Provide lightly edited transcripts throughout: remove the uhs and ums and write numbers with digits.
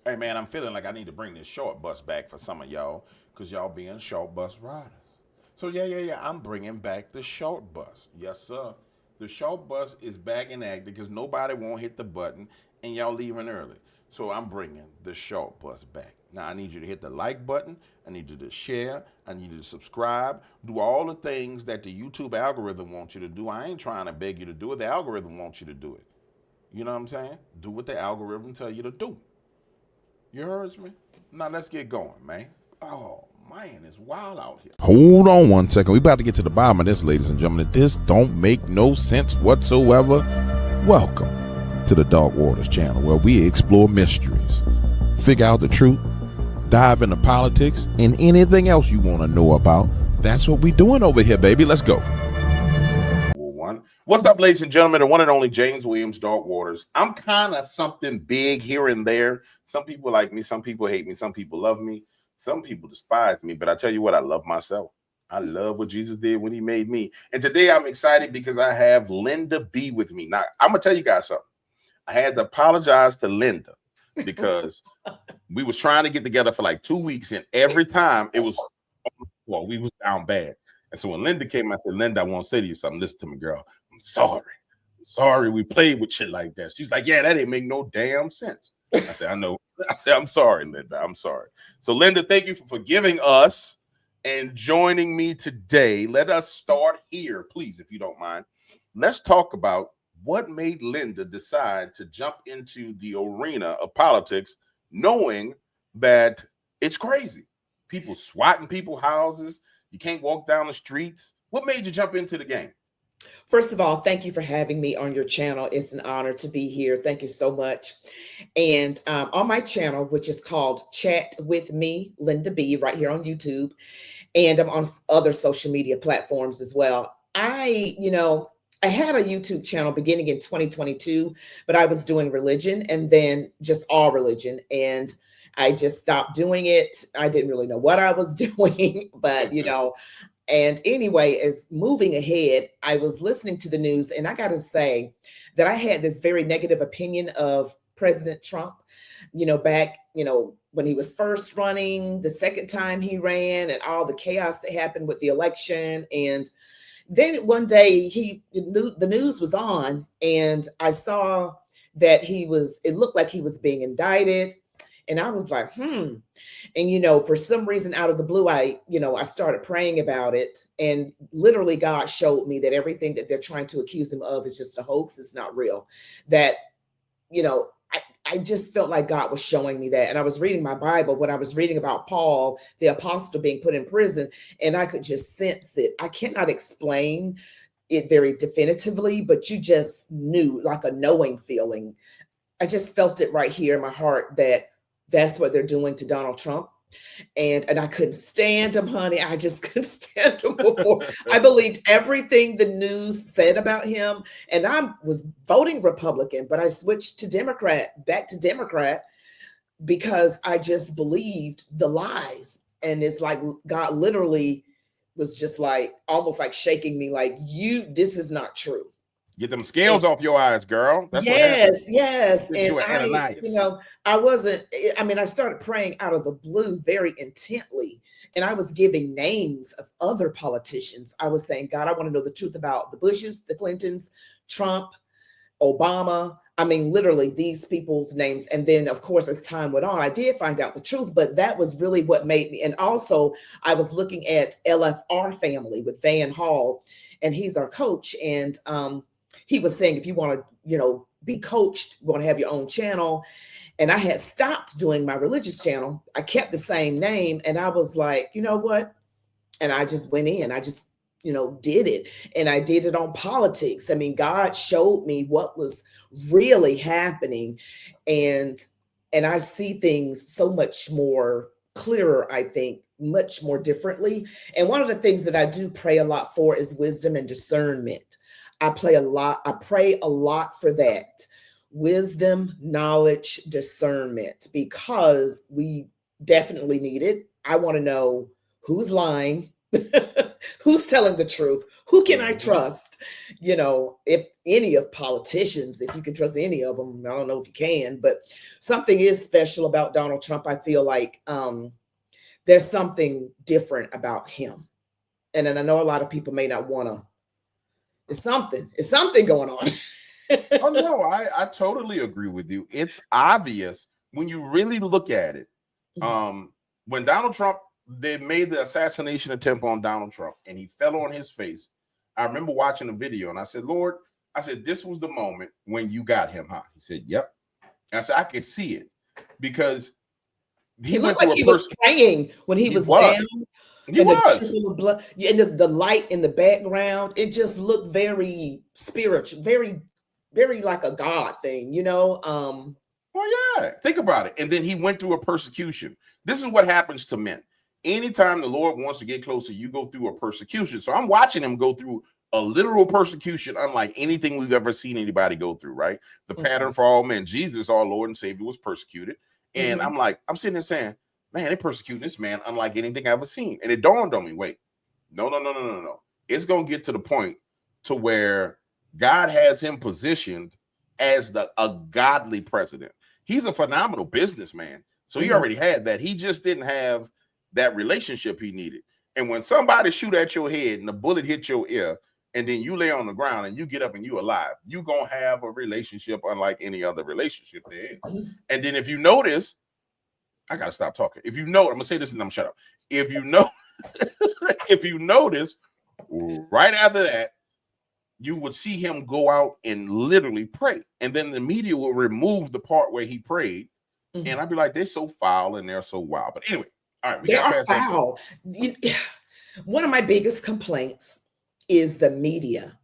Hey man, I'm feeling like I need to bring this short bus back for some of y'all, cause y'all being short bus riders. So yeah. I'm bringing back the short bus. Yes sir. The short bus is back in action because nobody won't hit the button, and y'all leaving early. So I'm bringing the short bus back. Now I need you to hit the like button. I need you to share. I need you to subscribe. Do all the things that the YouTube algorithm wants you to do. I ain't trying to beg you to do it. The algorithm wants you to do it. You know what I'm saying? Do what the algorithm tell you to do. You heard me? Now let's get going, man. Oh man, it's wild out here. Hold on one second. We about to get to the bottom of this, ladies and gentlemen. This don't make no sense whatsoever. Welcome to the Dark Waters channel, where we explore mysteries, figure out the truth, dive into politics, and anything else you want to know about. That's what we doing over here, baby. Let's go. What's up, ladies and gentlemen? The one and only James Williams, Dark Waters. I'm kind of something big here and there. Some people like me, some people hate me, some people love me, some people despise me. But I tell you what, I love myself. I love what Jesus did when he made me. And today I'm excited because I have Linda B with me. Now, I'm going to tell you guys something. I had to apologize to Linda because we was trying to get together for like 2 weeks, and every time it was, well, we was down bad. And so when Linda came, I said, Linda, I want to say to you something. Listen to me, girl. I'm sorry we played with shit like that. She's like, yeah, that didn't make no damn sense. I said, I know. I said, I'm sorry, Linda. I'm sorry. So, Linda, thank you for forgiving us and joining me today. Let us start here, please, if you don't mind. Let's talk about what made Linda decide to jump into the arena of politics, knowing that it's crazy. People swatting people's houses. You can't walk down the streets. What made you jump into the game? First of all, thank you for having me on your channel. It's an honor to be here. Thank you so much. And on my channel, which is called Chat with Me, Linda B, right here on YouTube, and I'm on other social media platforms as well. I had a YouTube channel beginning in 2022, but I was doing religion and then just all religion. And I just stopped doing it. I didn't really know what I was doing, but and anyway, as moving ahead, I was listening to the news, and I got to say that I had this very negative opinion of President Trump, back, when he was first running, the second time he ran, and all the chaos that happened with the election. And then one day the news was on, and I saw that it looked like he was being indicted. And I was like, And, for some reason out of the blue, I started praying about it. And literally God showed me that everything that they're trying to accuse him of is just a hoax. It's not real. That, I just felt like God was showing me that. And I was reading my Bible when I was reading about Paul, the apostle, being put in prison, and I could just sense it. I cannot explain it very definitively, but you just knew, like a knowing feeling. I just felt it right here in my heart that that's what they're doing to Donald Trump. And I couldn't stand him, honey. I just couldn't stand him before. I believed everything the news said about him. And I was voting Republican, but I switched to back to Democrat, because I just believed the lies. And it's like God literally was just like, almost like shaking me, like, this is not true. Get them scales off your eyes, girl. That's yes. What And I I started praying out of the blue very intently. And I was giving names of other politicians. I was saying, God, I want to know the truth about the Bushes, the Clintons, Trump, Obama. I mean, literally these people's names. And then, of course, as time went on, I did find out the truth, but that was really what made me. And also, I was looking at LFR family with Van Hall, and he's our coach. And he was saying, if you want to, be coached, you want to have your own channel. And I had stopped doing my religious channel. I kept the same name. And I was like, you know what? And I just went in. I just, did it. And I did it on politics. I mean, God showed me what was really happening. And I see things so much more clearer, I think, much more differently. And one of the things that I do pray a lot for is wisdom and discernment. I pray a lot for that. Wisdom, knowledge, discernment, because we definitely need it. I want to know who's lying, Who's telling the truth? Who can I Mhm. trust? If any of politicians, if you can trust any of them, I don't know if you can, but something is special about Donald Trump. I feel like there's something different about him. And then I know a lot of people may not want to. It's something going on. Oh no, I totally agree with you. It's obvious when you really look at it. When Donald Trump, they made the assassination attempt on Donald Trump and he fell on his face. I remember watching the video and I said, Lord, I said, this was the moment when you got him, huh? He said, yep. And I said, I could see it because He went looked through like a he was praying when he was down. He And the was. trickle of blood, and the light in the background, it just looked very spiritual, very, very like a God thing, Well, yeah, think about it. And then he went through a persecution. This is what happens to men. Anytime the Lord wants to get closer, you go through a persecution. So I'm watching him go through a literal persecution, unlike anything we've ever seen anybody go through, right? The pattern for all men. Jesus, our Lord and Savior, was persecuted. And I'm sitting there saying, man, they're persecuting this man unlike anything I've ever seen. And it dawned on me, wait, no. It's going to get to the point to where God has him positioned as a godly president. He's a phenomenal businessman. So he already had that. He just didn't have that relationship he needed. And when somebody shoot at your head and the bullet hit your ear, and then you lay on the ground and you get up and you alive, you're going to have a relationship unlike any other relationship there is. And then if you notice, I got to stop talking. If you know, I'm going to say this and I'm going to shut up. If you know, if you notice, right after that, you would see him go out and literally pray. And then the media will remove the part where he prayed. And I'd be like, they're so foul and they're so wild. But anyway, all right, we got past that. Foul. One of my biggest complaints is the media.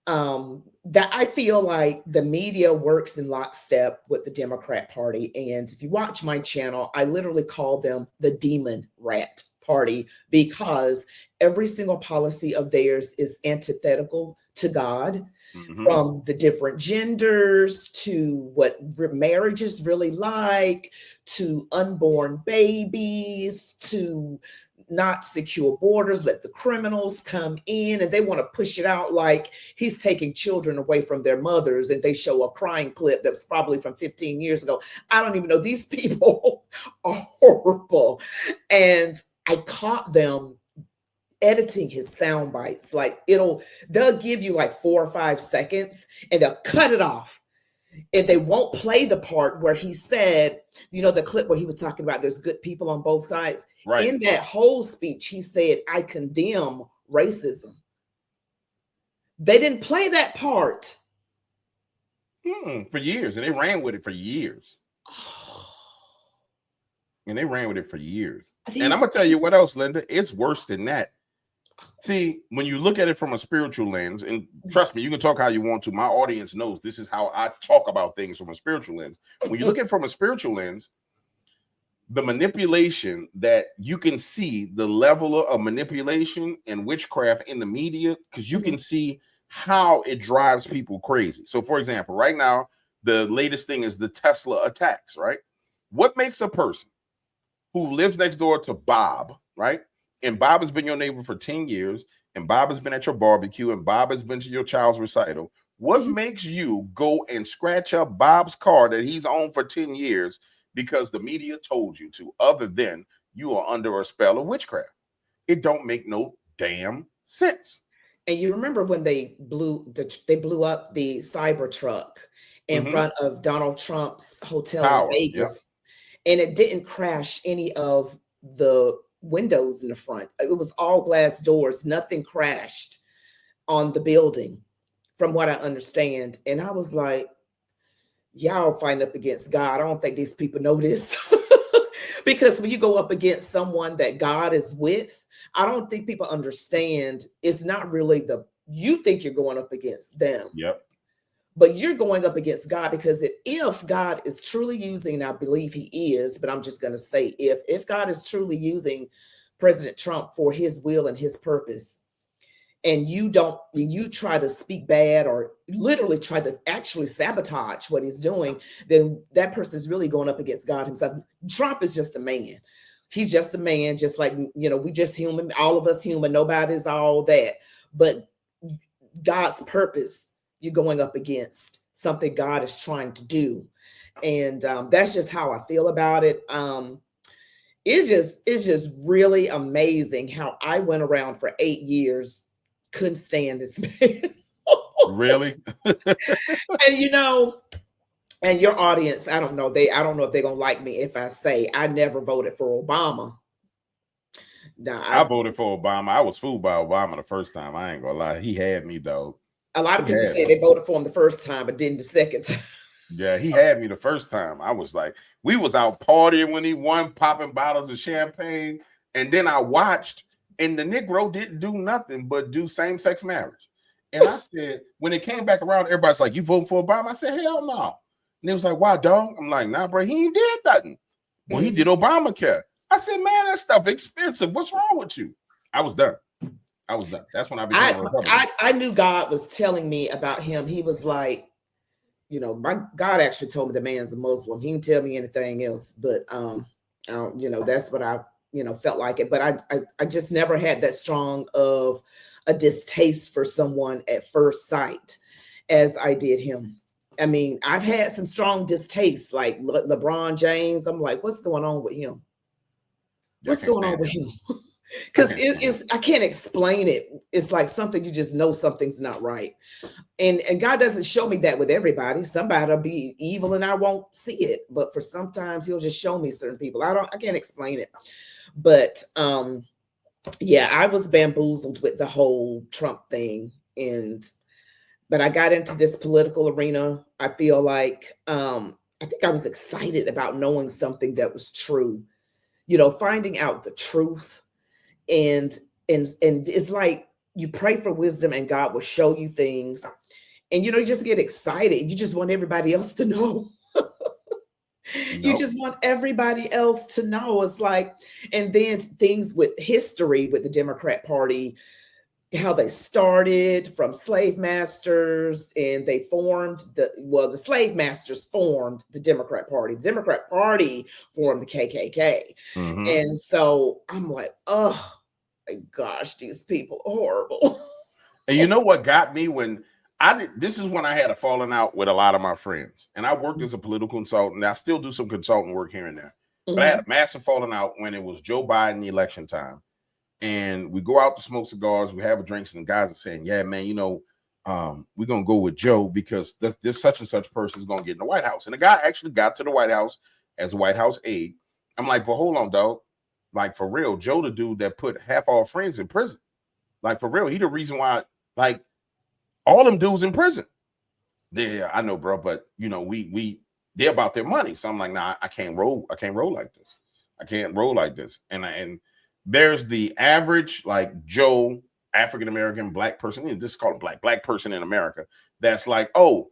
That I feel like the media works in lockstep with the Democrat Party. And if you watch my channel, I literally call them the demon rat party because every single policy of theirs is antithetical to God, from the different genders to what marriage is really like, to unborn babies, to not secure borders, let the criminals come in, and they want to push it out like he's taking children away from their mothers, and they show a crying clip that's probably from 15 years ago. I don't even know. These people are horrible. And I caught them editing his sound bites. Like they'll give you like 4 or 5 seconds and they'll cut it off. And they won't play the part where he said, the clip where he was talking about there's good people on both sides. Right. In that whole speech, he said, I condemn racism. They didn't play that part. For years. And they ran with it for years. And I'm going to tell you what else, Linda. It's worse than that. See, when you look at it from a spiritual lens, and trust me, you can talk how you want to. My audience knows this is how I talk about things from a spiritual lens. When you look at it from a spiritual lens, the manipulation that you can see, the level of manipulation and witchcraft in the media, because you can see how it drives people crazy. So, for example, right now, the latest thing is the Tesla attacks, right? What makes a person who lives next door to Bob, right? And Bob has been your neighbor for 10 years, and Bob has been at your barbecue, and Bob has been to your child's recital. What makes you go and scratch up Bob's car that he's owned for 10 years because the media told you to, other than you are under a spell of witchcraft? It don't make no damn sense. And you remember when they blew up the Cybertruck in front of Donald Trump's hotel in Vegas, and it didn't crash any of the windows in the front. It was all glass doors. Nothing crashed on the building, from what I understand. And I was like, y'all fighting up against God. I don't think these people know this. Because when you go up against someone that God is with, I don't think people understand. It's not really you think you're going up against them. Yep. But you're going up against God, because if God is truly using, and I believe he is, but I'm just going to say if God is truly using President Trump for his will and his purpose, and you try to speak bad or literally try to actually sabotage what he's doing, then that person is really going up against God himself. Trump is just a man. He's just a man, just like, we just human, all of us human. Nobody's all that. But God's purpose, you're going up against something God is trying to do. And that's just how I feel about it. It's just really amazing how I went around for 8 years, couldn't stand this man. Really? And and your audience, I don't know if they're gonna like me if I say I never voted for Obama. Now, I voted for Obama. I was fooled by Obama the first time. I ain't gonna lie. He had me, though. A lot of people said they voted for him the first time, but didn't the second time. Yeah, he had me the first time. I was like, we was out partying when he won, popping bottles of champagne. And then I watched, and the Negro didn't do nothing but do same-sex marriage. And I said, when it came back around, everybody's like, you voting for Obama? I said, hell no. And it was like, why, dog? I'm like, nah, bro, he ain't did nothing. Well, he did Obamacare. I said, man, that stuff expensive. What's wrong with you? I was done. That's when I became a Republican. I knew God was telling me about him. He was like, my God actually told me the man's a Muslim. He didn't tell me anything else, but that's what I felt like it. But I just never had that strong of a distaste for someone at first sight as I did him. I mean, I've had some strong distaste, like LeBron James. I'm like, what's going on with him? What's going on with him? Because I can't explain it. It's like something you just know something's not right. And God doesn't show me that with everybody. Somebody'll be evil and I won't see it. But for sometimes he'll just show me certain people. I can't explain it. But I was bamboozled with the whole Trump thing. But I got into this political arena. I feel like I think I was excited about knowing something that was true. Finding out the truth. And it's like you pray for wisdom and God will show you things, and you just get excited. You just want everybody else to know. You just want everybody else to know. It's like, and then things with history with the Democrat Party, how they started from slave masters, and they formed the slave masters formed the Democrat Party. The Democrat Party formed the KKK. Mm-hmm. And so I'm like, oh my gosh, these people are horrible. And you know what got me when this is when I had a falling out with a lot of my friends. And I worked as a political consultant. I still do some consulting work here and there. But I had a massive falling out when it was Joe Biden election time. And we go out to smoke cigars, we have a drinks, and the guys are saying, yeah, man, we're going to go with Joe because this such and such person is going to get in the White House. And the guy actually got to the White House as a White House aide. I'm like, but hold on, dog. Like, for real, Joe, the dude that put half our friends in prison. Like, for real, he the reason why, like, all them dudes in prison. Yeah, I know, bro, but, they're about their money. So I'm like, nah, I can't roll like this. I can't roll like this. And there's the average, like, Joe, African-American, black person, this is called black person in America, that's like, oh,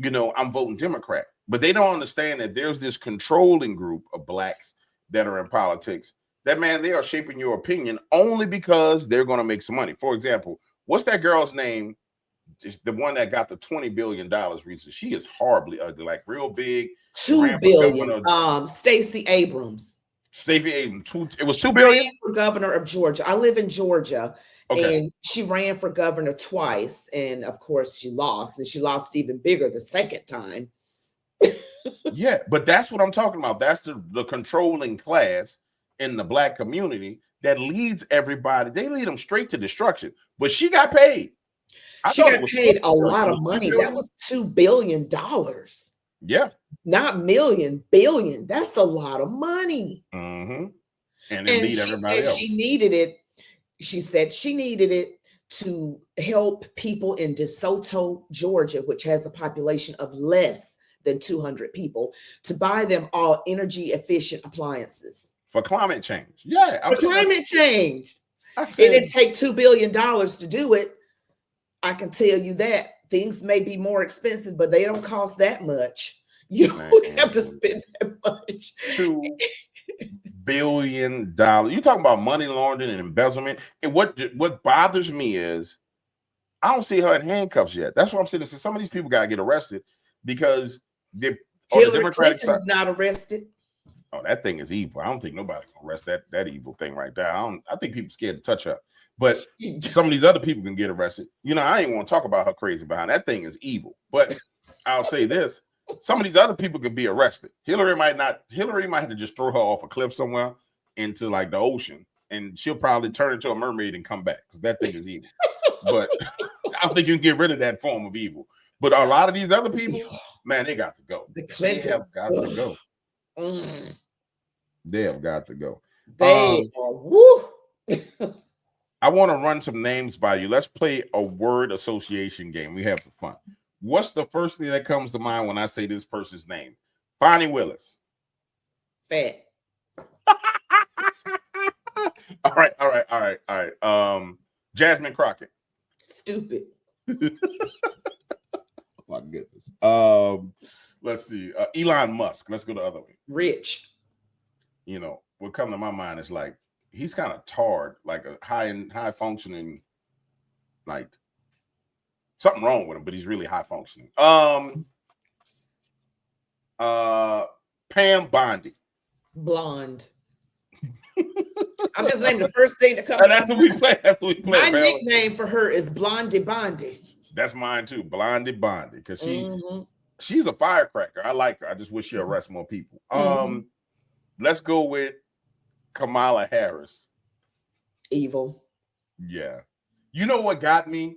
I'm voting Democrat. But they don't understand that there's this controlling group of blacks that are in politics that, man, they are shaping your opinion only because they're going to make some money. For example, what's that girl's name? It's the one that got the $20 billion recently. She is horribly ugly, like real big. $2 billion. Stacey Abrams. Stacey Abrams. It was $2 billion? Ran for governor of Georgia. I live in Georgia. Okay. And she ran for governor twice. And of course, she lost. And she lost even bigger the second time. Yeah, but that's what I'm talking about. That's the controlling class in the black community that leads everybody. They lead them straight to destruction. But she got paid. She got paid a lot of money. That was $2 billion. Yeah. Not million, billion. That's a lot of money. Mm-hmm. And she said else. She needed it. She said she needed it to help people in DeSoto, Georgia, which has a population of less than 200 people, to buy them all energy efficient appliances. For climate change. Yeah. For climate change. It didn't take $2 billion to do it. I can tell you that. Things may be more expensive, but they don't cost that much. You don't have to spend that much. $2 billion. You talking about money laundering and embezzlement. And what bothers me is I don't see her in handcuffs yet. That's what I'm saying. Some of these people got to get arrested because Hillary Clinton is not arrested. Oh, that thing is evil. I don't think nobody can arrest that evil thing right there. I think people scared to touch her. But some of these other people can get arrested. You know, I ain't want to talk about her crazy behind. That thing is evil. But I'll say this. Some of these other people can be arrested. Hillary might have to just throw her off a cliff somewhere into like the ocean, and she'll probably turn into a mermaid and come back because that thing is evil. But I don't think you can get rid of that form of evil. But a lot of these other people, man, they got to go. The Clintons. They have got to go. They have got to go. They are woo. I want to run some names by you. Let's play a word association game. We have some fun. What's the first thing that comes to mind when I say this person's name? Fani Willis. Fat. All right. Jasmine Crockett. Stupid. My goodness. Let's see. Elon Musk. Let's go the other way. Rich. You know, what comes to my mind is like he's kind of tarred, like a high functioning, like something wrong with him, but he's really high functioning. Pam Bondi. Blonde. I'm just naming the first thing that comes. That's what we play. That's what we play. My nickname for her is Blondie Bondi. That's mine too, Blondie Bondi, because she's a firecracker. I like her. I just wish she arrests more people. Let's go with Kamala Harris. Evil. Yeah. You know what got me?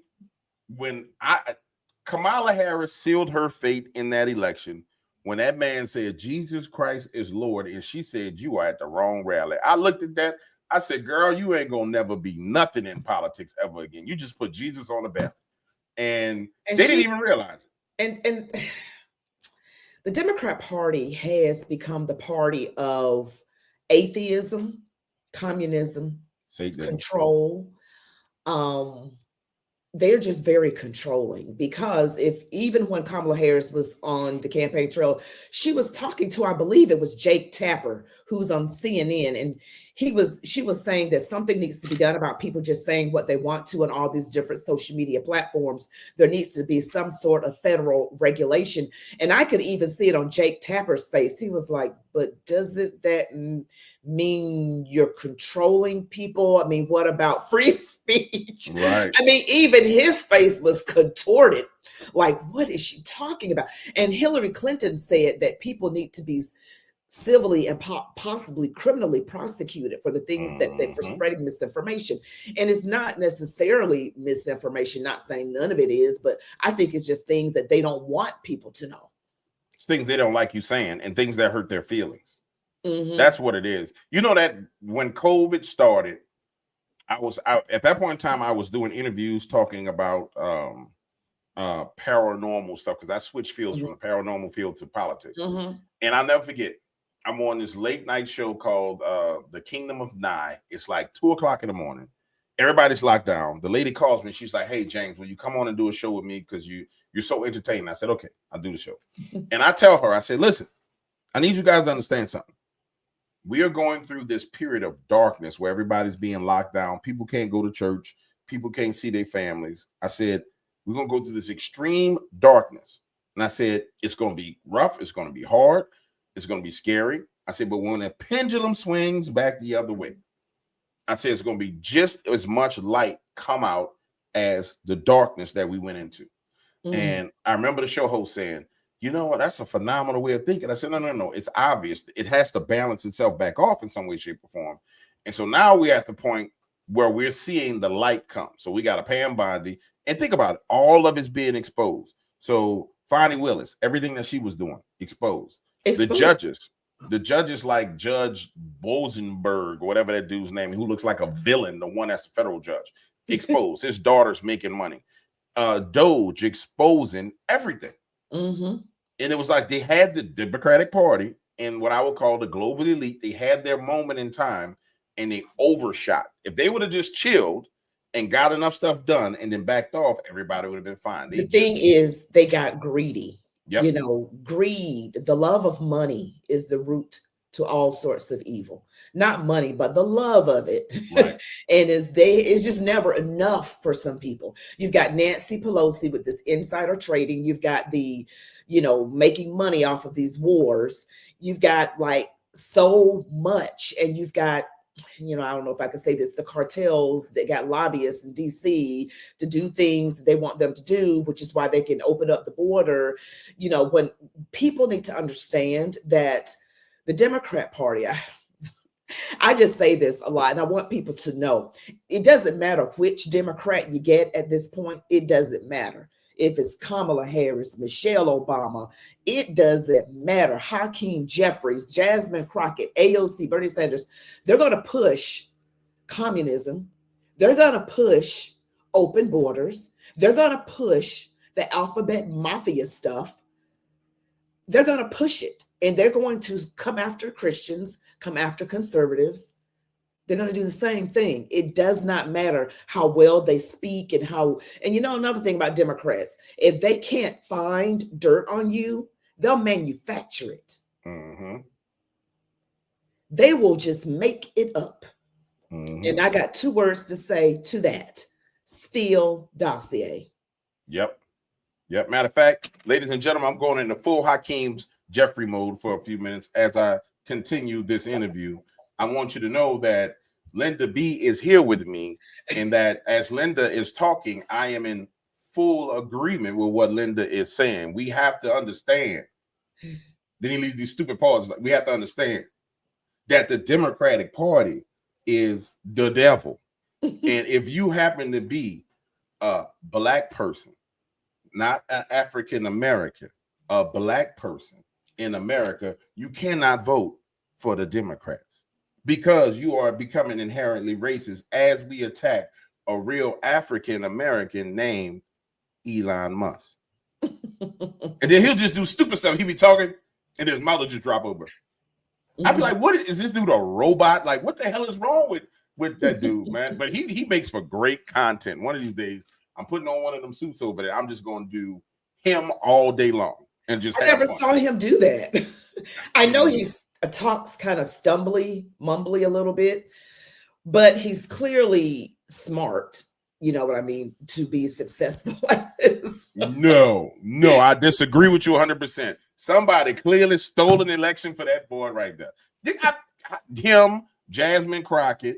When Kamala Harris sealed her fate in that election, when that man said, Jesus Christ is Lord, and she said, you are at the wrong rally. I looked at that. I said, girl, you ain't going to never be nothing in politics ever again. You just put Jesus on the ballot. And they didn't even realize it. And the Democrat Party has become the party of atheism, communism, control. They're just very controlling, because even when Kamala Harris was on the campaign trail, she was talking to, I believe it was Jake Tapper, who's on CNN, and she was saying that something needs to be done about people just saying what they want to on all these different social media platforms. There needs to be some sort of federal regulation. And I could even see it on Jake Tapper's face. He was like, but doesn't that mean you're controlling people? I mean, what about free speech? Right. I mean, even his face was contorted. Like, what is she talking about? And Hillary Clinton said that people need to be civilly and possibly criminally prosecuted for the things that they for spreading misinformation. And it's not necessarily misinformation, not saying none of it is, but I think it's just things that they don't want people to know. It's things they don't like you saying and things that hurt their feelings. That's what it is. You know that when COVID started, I was out at that point in time, I was doing interviews talking about paranormal stuff, because I switched fields from the paranormal field to politics. And I'll never forget, I'm on this late night show called The Kingdom of Nye. It's like 2:00 in the morning. Everybody's locked down. The lady calls me. She's like, hey, James, will you come on and do a show with me? Because you're so entertaining. I said, okay, I'll do the show. And I tell her, I said, listen, I need you guys to understand something. We are going through this period of darkness where everybody's being locked down. People can't go to church. People can't see their families. I said, we're going to go through this extreme darkness. And I said, it's going to be rough. It's going to be hard. It's going to be scary. I said, but when the pendulum swings back the other way, I said, it's going to be just as much light come out as the darkness that we went into. And I remember the show host saying, you know what, that's a phenomenal way of thinking. I said, no. It's obvious. It has to balance itself back off in some way, shape, or form. And so now we're at the point where we're seeing the light come. So we got a Pam Bondi. And think about it. All of it's being exposed. So Fani Willis, everything that she was doing, exposed. The judges like Judge Bosenberg, or whatever that dude's name, who looks like a villain, the one that's the federal judge, exposed. His daughter's making money. Doge exposing everything. And it was like they had the Democratic Party and what I would call the global elite. They had their moment in time and they overshot. If they would have just chilled and got enough stuff done and then backed off, everybody would have been fine. The thing is, they got greedy. You know, greed, the love of money is the root to all sorts of evil. Not money, but the love of it. Right. And it's just never enough for some people. You've got Nancy Pelosi with this insider trading. You've got the, making money off of these wars. You've got like so much, and you've got, I don't know if I can say this, the cartels that got lobbyists in DC to do things they want them to do, which is why they can open up the border. When people need to understand that the Democrat Party, I just say this a lot, and I want people to know, it doesn't matter which Democrat you get at this point. It doesn't matter. If it's Kamala Harris, Michelle Obama, it doesn't matter. Hakeem Jeffries, Jasmine Crockett, AOC, Bernie Sanders, they're going to push communism. They're going to push open borders. They're going to push the alphabet mafia stuff. They're going to push it. And they're going to come after Christians, come after conservatives. They're going to do the same thing. It does not matter how well they speak and another thing about Democrats, if they can't find dirt on you, they'll manufacture it. Mm-hmm. They will just make it up. Mm-hmm. And I got 2 words to say to that: Steele dossier. Yep. Matter of fact, ladies and gentlemen, I'm going into full Hakeem's Jeffrey mode for a few minutes as I continue this interview. I want you to know that Linda B is here with me, and that as Linda is talking, I am in full agreement with what Linda is saying. We have to understand. Then he leaves these stupid pauses. We have to understand that the Democratic Party is the devil. And if you happen to be a Black person, not an African American, a Black person in America, you cannot vote for the Democrats because you are becoming inherently racist as we attack a real African American named Elon Musk. And then he'll just do stupid stuff. He'll be talking and his mouth will just drop over. I'd be like, what is this dude, a robot? Like, what the hell is wrong with that dude, man? But he makes for great content. One of these days, I'm putting on one of them suits over there. I'm just going to do him all day long and just. I never saw him do that. I know he talks kind of mumbly a little bit, but he's clearly smart. You know what I mean? To be successful like this. No, I disagree with you 100%. Somebody clearly stole an election for that boy right there. Him, Jasmine Crockett,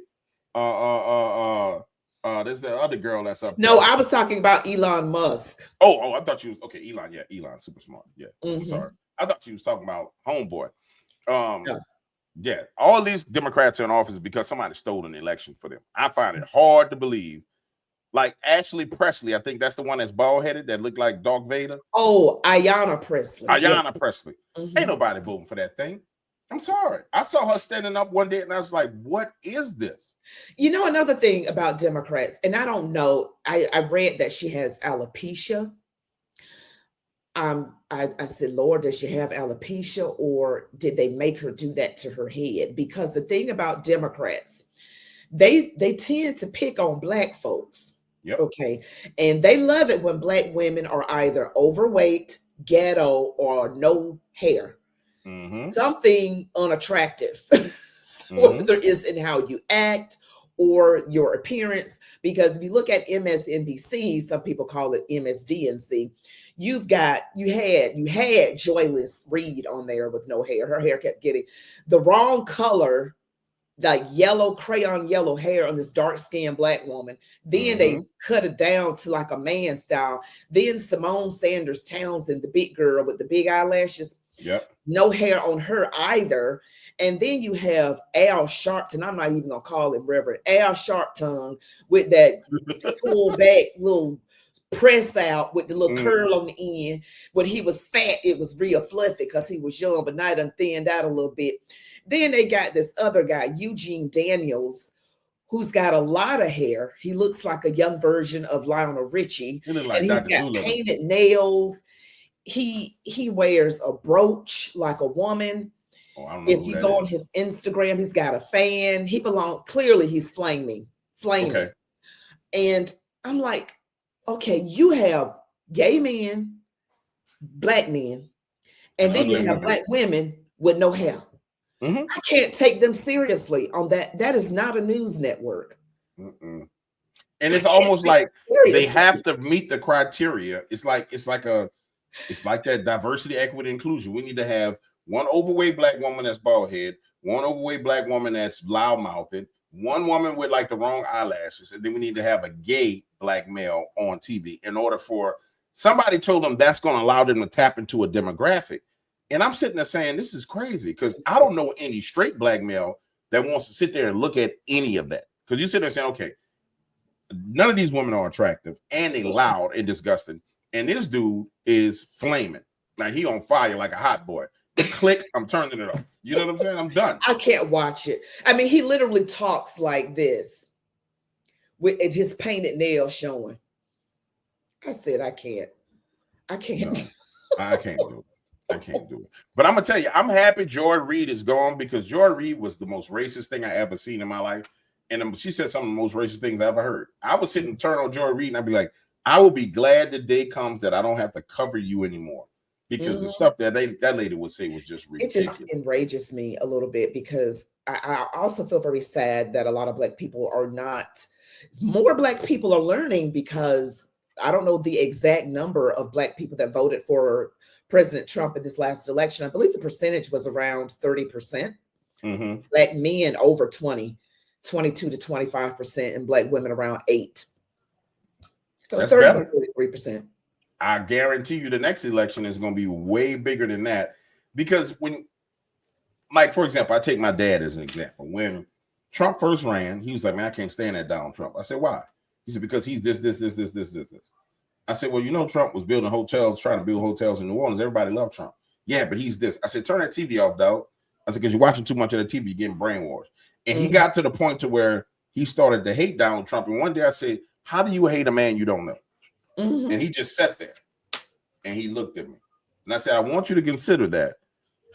there's the other girl that's up there. No, I was talking about Elon Musk. Oh, I thought you was okay. Elon, super smart. Yeah, mm-hmm. Sorry, I thought you was talking about homeboy. Yeah, all these Democrats are in office because somebody stole an election for them. I find it hard to believe. Like Ashley Presley, I think that's the one that's bald-headed that looked like Darth Vader. Oh, Ayanna Presley. Presley. Mm-hmm. Ain't nobody voting for that thing. I'm sorry. I saw her standing up one day and I was like, what is this? Another thing about Democrats, and I don't know, I read that she has alopecia. I said, Lord, does she have alopecia, or did they make her do that to her head? Because the thing about Democrats, they tend to pick on Black folks. Yep. Okay. And they love it when Black women are either overweight, ghetto, or no hair. Mm-hmm. Something unattractive. Whether it's in how you act or your appearance. Because if you look at MSNBC, some people call it MSDNC, you had Joyless Reed on there with no hair. Her hair kept getting the wrong color, like crayon yellow hair on this dark-skinned Black woman. Then they cut it down to like a man style. Then Simone Sanders Townsend, the big girl with the big eyelashes. Yep. No hair on her either. And then you have Al Sharpton. I'm not even gonna call him Reverend. Al Sharpton with that pull back little press out with the little curl on the end. When he was fat, it was real fluffy because he was young, but now it done thinned out a little bit. Then they got this other guy, Eugene Daniels, who's got a lot of hair. He looks like a young version of Lionel Richie. He look like and he's got painted nails. He wears a brooch like a woman. Oh, I don't know if you go on his Instagram, he's got a fan. Clearly he's flaming. Okay. And I'm like, okay, you have gay men, Black men, and then you have Black women with no hair. Mm-hmm. I can't take them seriously on that. That is not a news network. Mm-mm. And it's almost like they have to meet the criteria. It's like that diversity, equity, inclusion. We need to have one overweight black woman that's bald head, one overweight black woman that's loud mouthed, one woman with like the wrong eyelashes, and then we need to have a gay black male on TV in order for somebody told them that's going to allow them to tap into a demographic. And I'm sitting there saying, this is crazy because I don't know any straight black male that wants to sit there and look at any of that. Because you sit there saying, okay, none of these women are attractive and they loud and disgusting. And this dude is flaming. Like he on fire like a hot boy. Click, I'm turning it off. You know what I'm saying? I'm done. I can't watch it. I mean, he literally talks like this with his painted nails showing. I said, I can't. No, I can't do it. I can't do it. But I'm gonna tell you, I'm happy Joy Reid is gone because Joy Reid was the most racist thing I ever seen in my life. And she said some of the most racist things I ever heard. I would sit and turn on Joy Reid and I'd be like, I will be glad the day comes that I don't have to cover you anymore. Because the stuff that that lady would say was just ridiculous. It just enrages me a little bit because I also feel very sad that a lot of black people are not, more black people are learning because I don't know the exact number of black people that voted for President Trump in this last election. I believe the percentage was around 30%. Mm-hmm. Black men over 22 to 25%, and black women around 8. So that's 30 better. to 33%. I guarantee you the next election is going to be way bigger than that. Because when, like, for example, I take my dad as an example. When Trump first ran, he was like, man, I can't stand that Donald Trump. I said, why? He said, because he's this. I said, well, you know, Trump was building hotels, trying to build hotels in New Orleans. Everybody loved Trump. Yeah, but he's this. I said, turn that TV off, dog. I said, because you're watching too much of the TV, you're getting brainwashed. And he got to the point to where he started to hate Donald Trump. And one day I said, how do you hate a man you don't know? Mm-hmm. And he just sat there and he looked at me. And I said, I want you to consider that.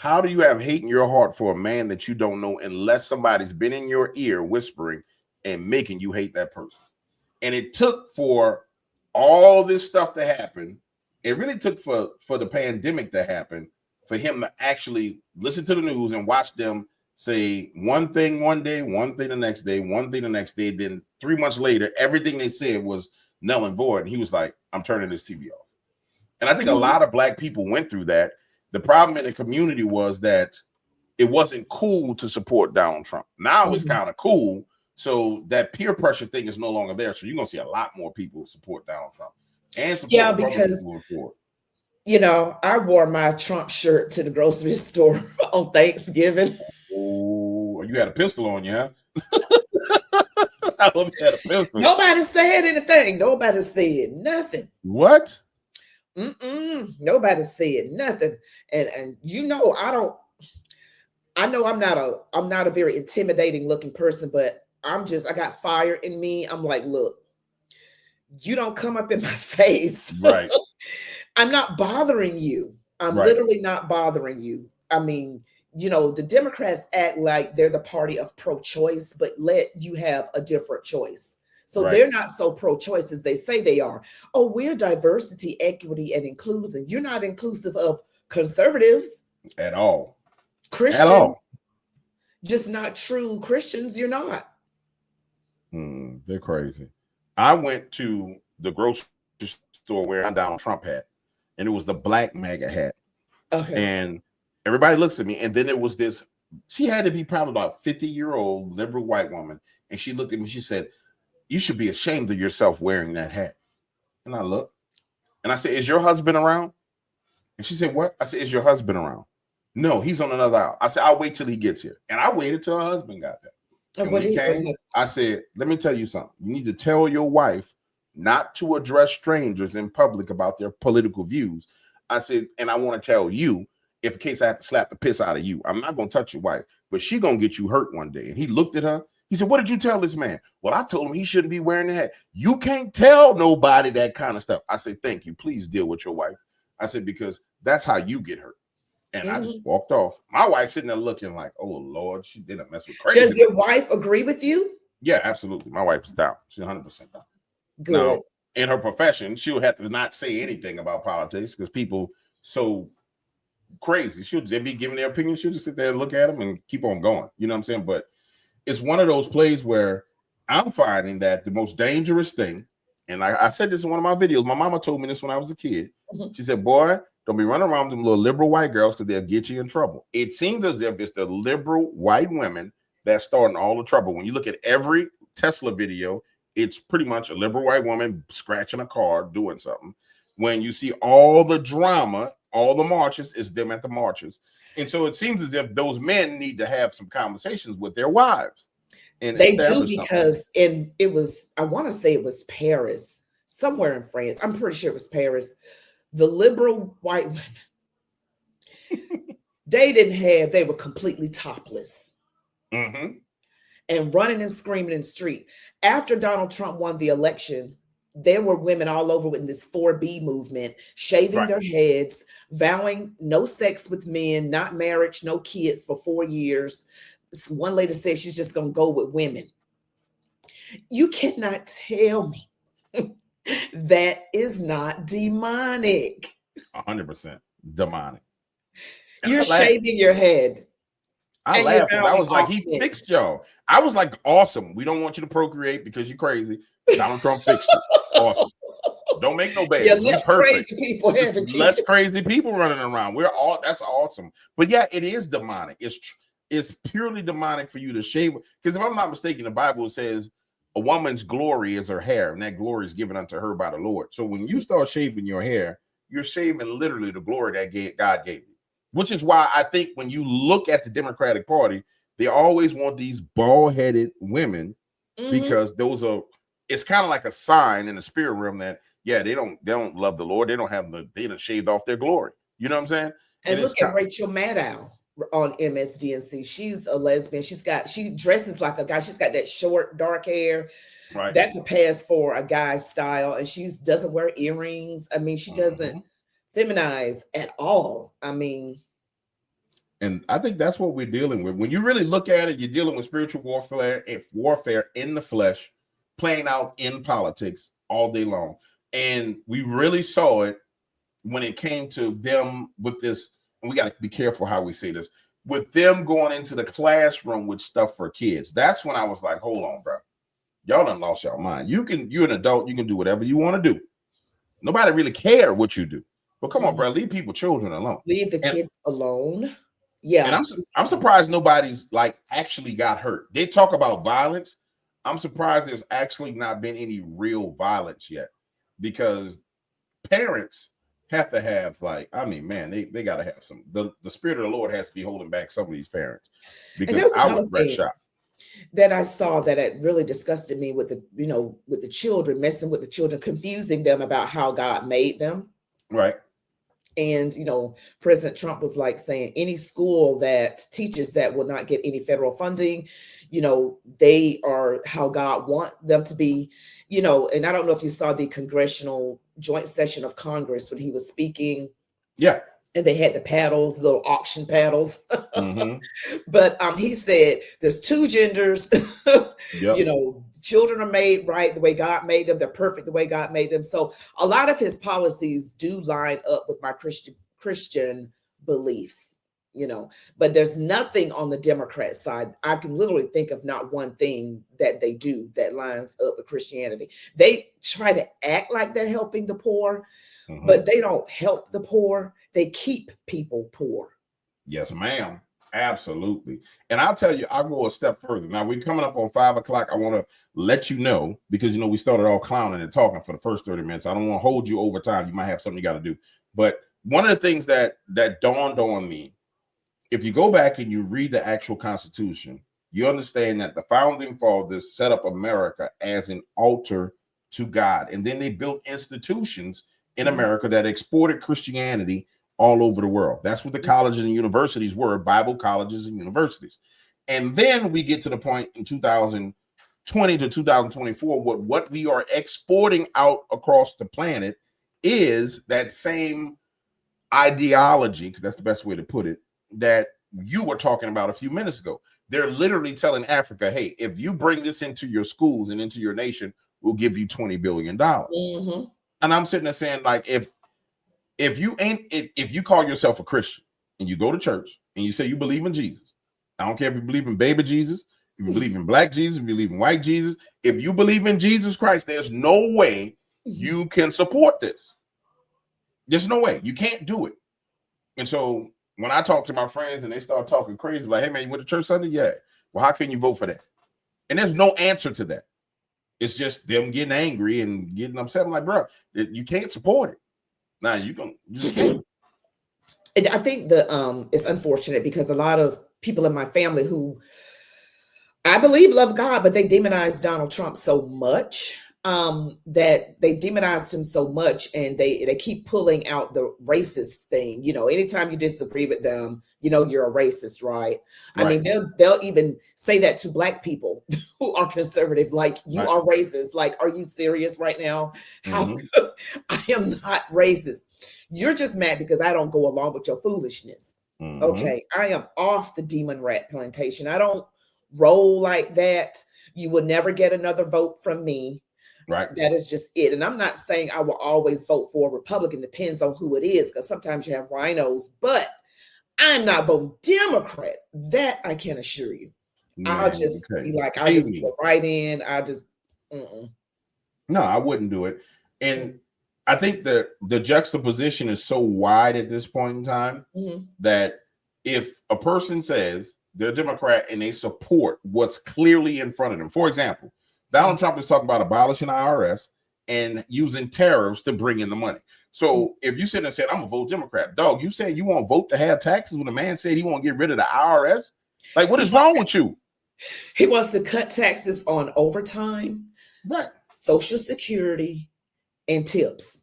How do you have hate in your heart for a man that you don't know unless somebody's been in your ear whispering and making you hate that person? And it took for all this stuff to happen. It really took for the pandemic to happen for him to actually listen to the news and watch them say one thing one day, one thing the next day, one thing the next day. Then 3 months later, everything they said was null and void. And he was like, I'm turning this TV off. And I think a lot of black people went through that. The problem in the community was that it wasn't cool to support Donald Trump. Now it's kind of cool. So that peer pressure thing is no longer there. So you're going to see a lot more people support Donald Trump. And support because, you know, I wore my Trump shirt to the grocery store on Thanksgiving. Oh, you had a pistol on you, huh? I love you had a pistol. Nobody said anything. Nobody said nothing. What? Nobody said nothing. And you know, I'm not a very intimidating looking person, but I got fire in me. I'm like, look, you don't come up in my face. Right. I'm not bothering you. I'm literally not bothering you. I mean, you know, the Democrats act like they're the party of pro-choice, but let you have a different choice. So they're not so pro-choice as they say they are. Oh, we're diversity, equity, and inclusion. You're not inclusive of conservatives. At all. Christians. At all. Just not true Christians. You're not. They're crazy. I went to the grocery store wearing a Donald Trump hat, and it was the black MAGA hat. Okay. And everybody looks at me, and then it was this, she had to be probably about 50-year-old liberal white woman, and she looked at me, she said, you should be ashamed of yourself wearing that hat. And I looked, and I said, is your husband around? And she said, what? I said, is your husband around? No, he's on another aisle. I said, I'll wait till he gets here. And I waited till her husband got there. And when he came, I said, let me tell you something. You need to tell your wife not to address strangers in public about their political views. I said, and I want to tell you, if in case I have to slap the piss out of you, I'm not going to touch your wife, but she going to get you hurt one day. And he looked at her. He said, what did you tell this man? Well, I told him he shouldn't be wearing the hat. You can't tell nobody that kind of stuff. I said, thank you. Please deal with your wife. I said, because that's how you get hurt. And I just walked off. My wife sitting there looking like, oh, Lord, she didn't mess with crazy. Does your wife agree with you? Yeah, absolutely. My wife is down. She's 100% down. Good. Now, in her profession, she'll have to not say anything about politics because people so crazy. She'll just be giving their opinion. She'll just sit there and look at them and keep on going. You know what I'm saying? But it's one of those plays where I'm finding that the most dangerous thing, and I said this in one of my videos. My mama told me this when I was a kid. She said, boy, Don't be running around with them little liberal white girls because they'll get you in trouble. It seems as if it's the liberal white women that's starting all the trouble. When you look at every Tesla video, it's pretty much a liberal white woman scratching a car, doing something. When you see all the drama, all the marches, it's them at the marches. And so it seems as if those men need to have some conversations with their wives. And they do, because I want to say it was Paris, somewhere in France. I'm pretty sure it was Paris. The liberal white women, they were completely topless. Mm-hmm. And running and screaming in the street. After Donald Trump won the election, there were women all over in this 4B movement, shaving their heads, vowing no sex with men, not marriage, no kids for 4 years. One lady said she's just going to go with women. You cannot tell me that is not demonic. 100% demonic. You're shaving your head. I laughed. I was like, he fixed y'all. I was like, awesome. We don't want you to procreate because you're crazy. Donald Trump fixed you. Awesome. Don't make no babies. Yeah, less crazy people. Less crazy people running around. That's awesome. But yeah, it is demonic. It's purely demonic for you to shave. Because if I'm not mistaken, the Bible says a woman's glory is her hair, and that glory is given unto her by the Lord. So when you start shaving your hair, you're shaving literally the glory that God gave you. Which is why I think when you look at the Democratic Party, they always want these bald-headed women, because it's kind of like a sign in the spirit realm that, yeah, they don't love the Lord. They done shaved off their glory. You know what I'm saying? And look at Rachel Maddow on MSDNC. She's a lesbian. She dresses like a guy. She's got that short, dark hair. Right. That could pass for a guy's style. And she doesn't wear earrings. I mean, she doesn't feminize at all. I mean, and I think that's what we're dealing with. When you really look at it, you're dealing with spiritual warfare in the flesh, playing out in politics all day long. And we really saw it when it came to them with this, and we got to be careful how we say this, with them going into the classroom with stuff for kids. That's when I was like, hold on, bro. Y'all done lost y'all mind. You're an adult, you can do whatever you want to do. Nobody really care what you do. But come on, bro, leave children alone. Leave the kids alone. Yeah. And I'm surprised nobody's like actually got hurt. They talk about violence. I'm surprised there's actually not been any real violence yet, because parents have to have, like, I mean, man, they got to have some, the spirit of the Lord has to be holding back some of these parents, because I was red shocked. That I saw that it really disgusted me with the children, messing with the children, confusing them about how God made them. Right. And, President Trump was like saying any school that teaches that will not get any federal funding, they are how God want them to be, and I don't know if you saw the congressional joint session of Congress when he was speaking. Yeah. And they had the paddles, little auction paddles. But he said there's two genders. Children are made right the way God made them. They're perfect the way God made them. So a lot of his policies do line up with my Christian beliefs, but there's nothing on the Democrat side. I can literally think of not one thing that they do that lines up with Christianity. They try to act like they're helping the poor, but they don't help the poor. They keep people poor. Yes, ma'am. Absolutely. And I'll tell you, I'll go a step further. Now, we're coming up on 5 o'clock. I want to let you know, because, we started all clowning and talking for the first 30 minutes. I don't want to hold you over time. You might have something you got to do. But one of the things that dawned on me, if you go back and you read the actual Constitution, you understand that the founding fathers set up America as an altar to God. And then they built institutions in America that exported Christianity all over the world. That's what the colleges and universities were, Bible colleges and universities. And then we get to the point in 2020 to 2024, what we are exporting out across the planet is that same ideology, because that's the best way to put it, that you were talking about a few minutes ago. They're literally telling Africa, hey, if you bring this into your schools and into your nation, we'll give you $20 billion. And I'm sitting there saying, like, if you call yourself a Christian and you go to church and you say you believe in Jesus, I don't care if you believe in baby Jesus, if you believe in black Jesus, if you believe in white Jesus, if you believe in Jesus Christ, there's no way you can support this. There's no way. You can't do it. And so when I talk to my friends and they start talking crazy, like, hey man, you went to church Sunday? Yeah. Well, how can you vote for that? And there's no answer to that. It's just them getting angry and getting upset. I'm like, bro, you can't support it. Now you just can't. And I think it's unfortunate because a lot of people in my family who I believe love God, but they demonize Donald Trump so much that they demonized him so much, and they keep pulling out the racist thing. You know, anytime you disagree with them, you know you're a racist, right? I mean, they'll even say that to Black people who are conservative, like you are racist. Like, are you serious right now? How I am not racist. You're just mad because I don't go along with your foolishness. Okay, I am off the demon rat plantation. I don't roll like that. You will never get another vote from me. Right. That is just it. And I'm not saying I will always vote for a Republican. Depends on who it is, because sometimes you have rhinos, but I'm not voting Democrat. That I can assure you. Man, I'll just be like, I'll just go right in. I just No, I wouldn't do it. And I think the juxtaposition is so wide at this point in time that if a person says they're a Democrat and they support what's clearly in front of them, for example, Donald Trump is talking about abolishing the IRS and using tariffs to bring in the money. So if you sit and said, I'm gonna vote Democrat, dog, you saying you won't vote to have taxes when a man said he won't get rid of the IRS? Like, what is wrong with you? He wants to cut taxes on overtime, right, Social Security, and tips.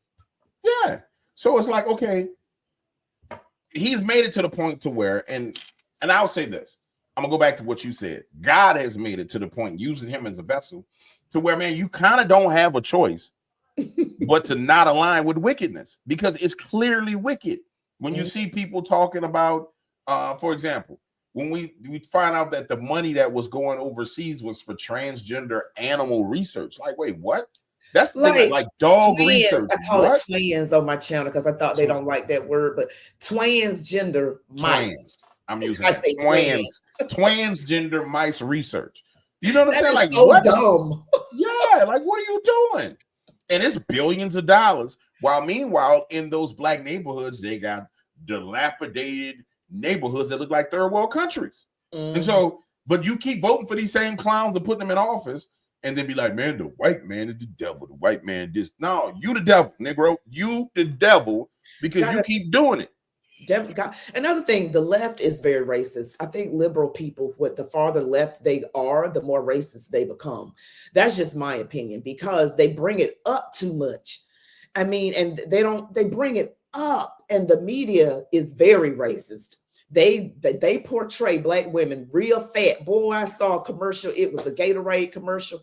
Yeah. So it's like, okay, he's made it to the point to where, and I'll say this, I'm gonna go back to what you said. God has made it to the point, using him as a vessel, to where, man, you kind of don't have a choice but to not align with wickedness, because it's clearly wicked. When you see people talking about, for example, when we find out that the money that was going overseas was for transgender animal research, like, wait, what? That's the thing, like dog twins, research. I call it twins on my channel because I thought they don't like that word, but transgender mice. I'm using transgender mice research. You know what I'm saying? Like, so what? Dumb. Yeah, like, what are you doing? And it's billions of dollars. While meanwhile, in those Black neighborhoods, they got dilapidated neighborhoods that look like third world countries. And so, but you keep voting for these same clowns and putting them in office, and then be like, man, the white man is the devil. The white man this. No, you the devil, Negro. You the devil, because you keep doing it. Another thing, the left is very racist. I think liberal people, what the farther left they are, the more racist they become. That's just my opinion, because they bring it up too much. I mean, and they bring it up, and the media is very racist. They portray Black women real fat. Boy, I saw a commercial. It was a Gatorade commercial.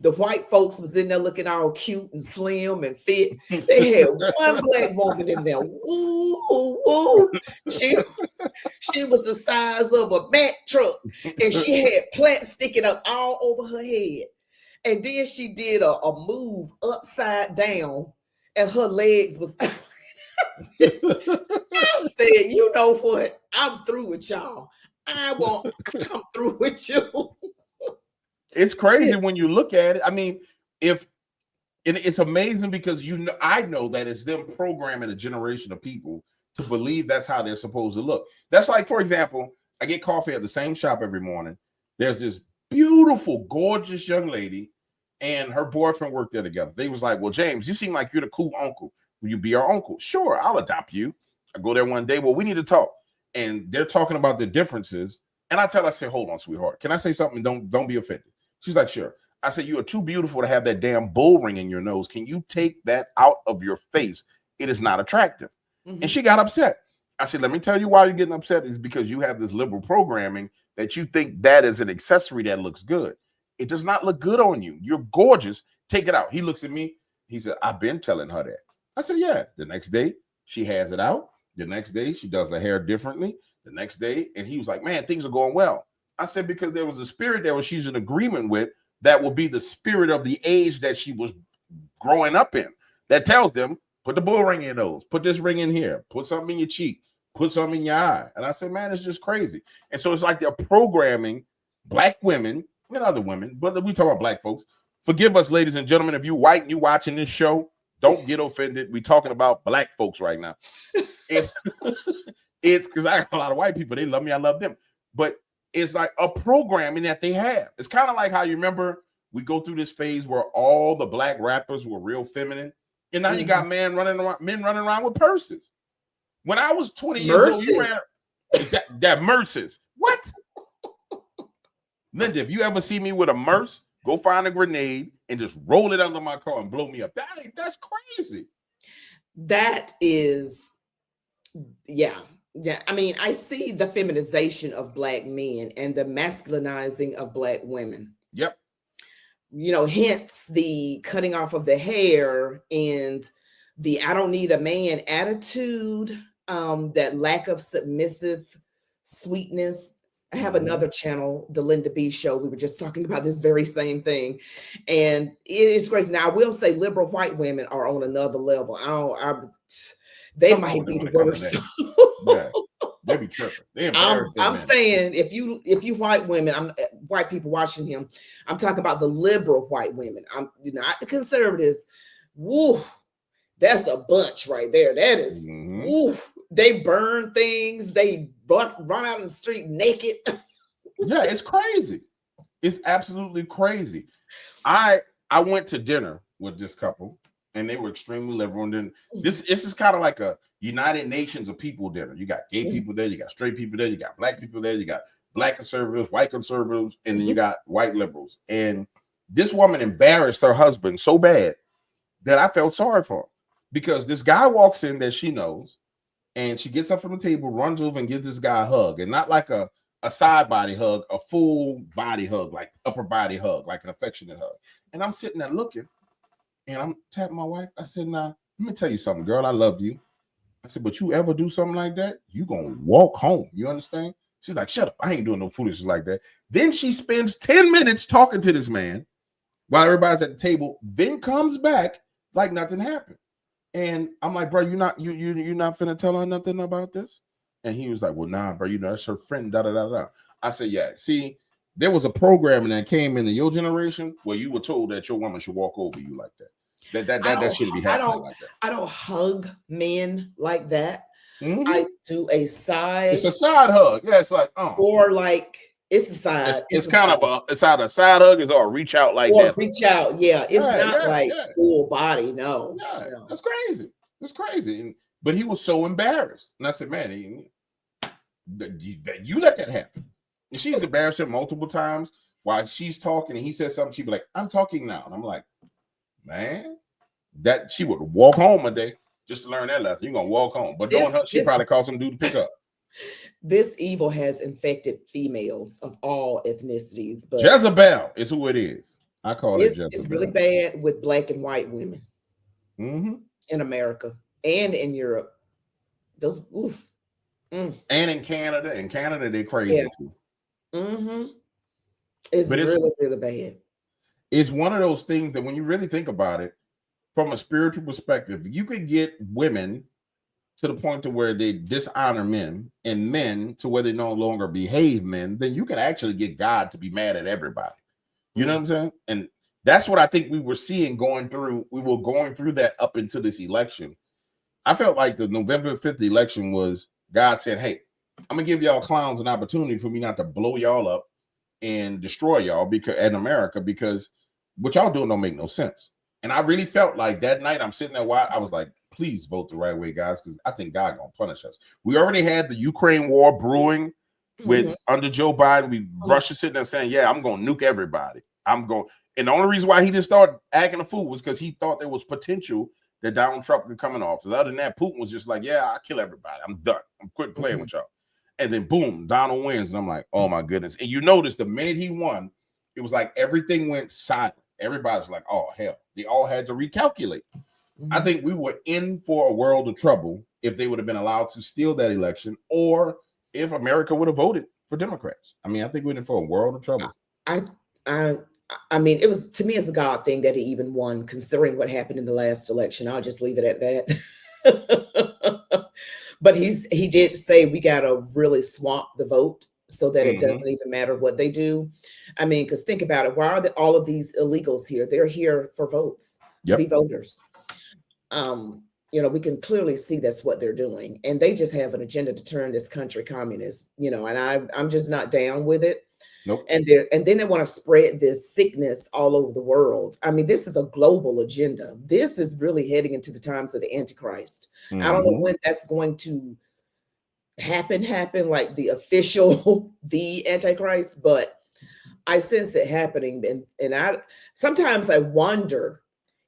The white folks was in there looking all cute and slim and fit. They had one Black woman in there. Woo. She was the size of a Mack truck, and she had plants sticking up all over her head. And then she did a move upside down, and her legs was. I said, you know what? I'm through with y'all. I won't come through with you. It's crazy when you look at it. I mean, it's amazing because I know that it's them programming a generation of people to believe that's how they're supposed to look. That's like, for example, I get coffee at the same shop every morning. There's this beautiful, gorgeous young lady, and her boyfriend worked there together. They was like, well, James, you seem like you're the cool uncle. Will you be our uncle? Sure, I'll adopt you. I go there one day. Well, we need to talk. And they're talking about the differences. And I say, hold on, sweetheart. Can I say something? Don't be offended. She's like, sure. I said, you are too beautiful to have that damn bull ring in your nose. Can you take that out of your face? It is not attractive. And she got upset. I said, let me tell you why you're getting upset is because you have this liberal programming that you think that is an accessory that looks good. It does not look good on you. You're gorgeous. Take it out. He looks at me. He said, I've been telling her that. I said, yeah. The next day, she has it out. The next day, she does her hair differently. The next day, and he was like, man, things are going well. I said, because there was a spirit there she's in agreement with that will be the spirit of the age that she was growing up in that tells them, put the bull ring in your nose, put this ring in here, put something in your cheek, put something in your eye. And I said, man, it's just crazy. And so it's like they're programming Black women and other women, but we talk about Black folks. Forgive us, ladies and gentlemen, if you're white and you watching this show, Don't get offended. We talking about black folks right now. It's it's because I got a lot of white people. They love me. I love them. But it's like a programming that they have. It's kind of like how you remember we go through this phase where all the black rappers were real feminine, and now you got men running around with purses. When I was 20 years old, you ran that Merces. What? Linda, if you ever see me with a Merce, go find a grenade and just roll it under my car and blow me up. That's crazy. That is, yeah. I mean, I see the feminization of black men and the masculinizing of black women. Yep. You know, hence the cutting off of the hair and the I don't need a man attitude, that lack of submissive sweetness. I have another channel, the Linda B Show. We were just talking about this very same thing. And it's crazy. Now, I will say liberal white women are on another level. They might be the worst. Yeah, they be tripping. I'm saying if you white women, white people watching him, I'm talking about the liberal white women. I'm not the conservatives. Woo, that's a bunch right there. That is, woo, they burn things. They run out in the street naked. Yeah, it's crazy. It's absolutely crazy. I went to dinner with this couple, and they were extremely liberal. And then this is kind of like a United Nations of people dinner. You got gay people there, you got straight people there, you got black people there, you got black conservatives, white conservatives, and then you got white liberals. And this woman embarrassed her husband so bad that I felt sorry for him, because this guy walks in that she knows, and she gets up from the table, runs over and gives this guy a hug, and not like a side body hug, a full body hug, like upper body hug, like an affectionate hug. And I'm sitting there looking, and I'm tapping my wife. I said, "Nah, let me tell you something, girl. I love you." I said, "But you ever do something like that, you gonna walk home. You understand?" She's like, "Shut up. I ain't doing no foolishness like that." Then she spends 10 minutes talking to this man while everybody's at the table, then comes back like nothing happened. And I'm like, "Bro, you're not finna tell her nothing about this?" And he was like, "Well, nah, bro, that's her friend, da da da da." I said, "Yeah, see, there was a programming that came into your generation where you were told that your woman should walk over you like that. That shouldn't be happening like that." I don't hug men like that. I do a side. It's a side hug. Yeah, it's like, or like it's a side. It's kind of it's either a side hug or a reach out like or that. Reach out, yeah. It's not full body. No, no. That's crazy. That's crazy. But he was so embarrassed, and I said, "Man, you let that happen." And she's embarrassed him multiple times while she's talking, and he says something. She'd be like, "I'm talking now," and I'm like, "Man, that she would walk home a day just to learn that lesson. You're gonna walk home, but knowing her, she probably called some dude to pick up." This evil has infected females of all ethnicities, but Jezebel is who it is. I call it Jezebel. It's really bad with black and white women in America and in Europe. Those, and in Canada. In Canada, they're crazy too. It's really, really bad. It's one of those things that when you really think about it, from a spiritual perspective, you could get women to the point to where they dishonor men, and men to where they no longer behave men, then you can actually get God to be mad at everybody. You know what I'm saying? And that's what I think we were seeing going through. We were going through that up into this election. I felt like the November 5th election was God said, "Hey, I'm gonna give y'all clowns an opportunity for me not to blow y'all up and destroy y'all in America, because what y'all doing don't make no sense." And I really felt like that night I'm sitting there, I was like, "Please vote the right way, guys, because I think God gonna punish us." We already had the Ukraine war brewing with under Joe Biden. Russia sitting there saying, "Yeah, I'm gonna nuke everybody. I'm going." And the only reason why he didn't start acting a fool was because he thought there was potential that Donald Trump could come in office. Other than that, Putin was just like, "Yeah, I'll kill everybody. I'm done. I'm quit playing with y'all." And then boom, Donald wins, and I'm like, "Oh my goodness!" And you notice the minute he won, it was like everything went silent. Everybody's like, "Oh hell!" They all had to recalculate. I think we were in for a world of trouble if they would have been allowed to steal that election, or if America would have voted for Democrats. I mean, I think we're in for a world of trouble. I mean, it was, to me, it's a God thing that he even won, considering what happened in the last election. I'll just leave it at that. But he did say we got to really swamp the vote so that it doesn't even matter what they do. I mean, because think about it. Why are all of these illegals here? They're here for votes, to be voters. We can clearly see that's what they're doing, and they just have an agenda to turn this country communist. And I'm just not down with it. Nope. And then they want to spread this sickness all over the world. I mean, this is a global agenda. This is really heading into the times of the Antichrist. I don't know when that's going to happen like the official the Antichrist, but I sense it happening. And sometimes I wonder